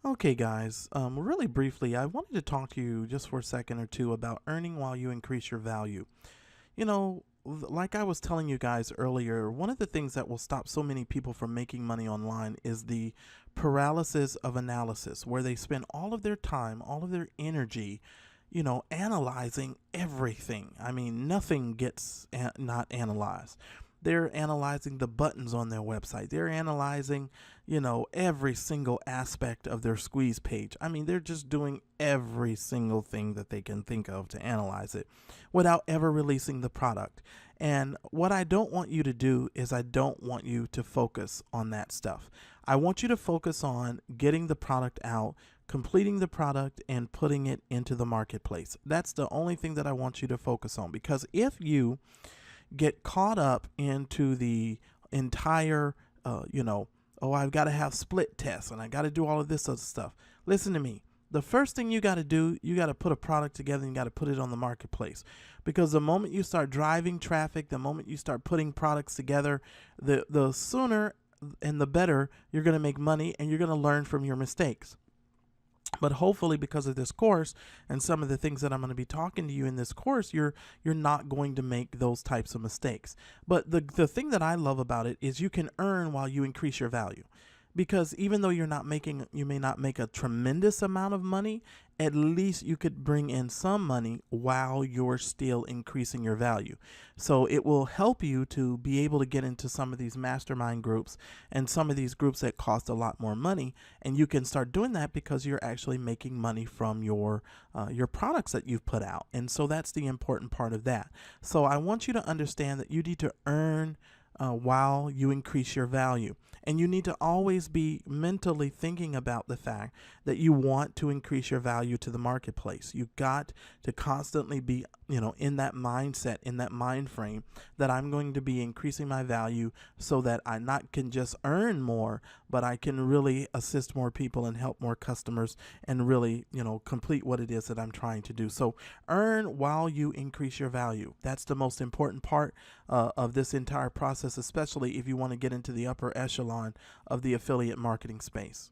Okay, guys, really briefly, I wanted to talk to you just for a second or two about earning while you increase your value. Like I was telling you guys earlier, one of the things that will stop so many people from making money online is the paralysis of analysis, where they spend all of their time, all of their energy, analyzing everything. I mean, nothing gets not analyzed. They're analyzing the buttons on their website. They're analyzing, every single aspect of their squeeze page. I mean, they're just doing every single thing that they can think of to analyze it without ever releasing the product. And what I don't want you to do is I don't want you to focus on that stuff. I want you to focus on getting the product out, completing the product, and putting it into the marketplace. That's the only thing that I want you to focus on, because if you get caught up into the entire, oh, I've got to have split tests and I got to do all of this other stuff. Listen to me. The first thing you got to do, you got to put a product together and you got to put it on the marketplace. Because the moment you start driving traffic, the moment you start putting products together, the sooner and the better you're going to make money, and you're going to learn from your mistakes. But hopefully, because of this course and some of the things that I'm going to be talking to you in this course, you're not going to make those types of mistakes. But the thing that I love about it is you can earn while you increase your value. Because even though you may not make a tremendous amount of money, at least you could bring in some money while you're still increasing your value. So it will help you to be able to get into some of these mastermind groups and some of these groups that cost a lot more money. And you can start doing that because you're actually making money from your products that you've put out. And so that's the important part of that. So I want you to understand that you need to earn while you increase your value. And you need to always be mentally thinking about the fact that you want to increase your value to the marketplace. You've got to constantly be, in that mindset, in that mind frame that I'm going to be increasing my value so that I not can just earn more, but I can really assist more people and help more customers and really, complete what it is that I'm trying to do. So earn while you increase your value. That's the most important part of this entire process, especially if you want to get into the upper echelon of the affiliate marketing space.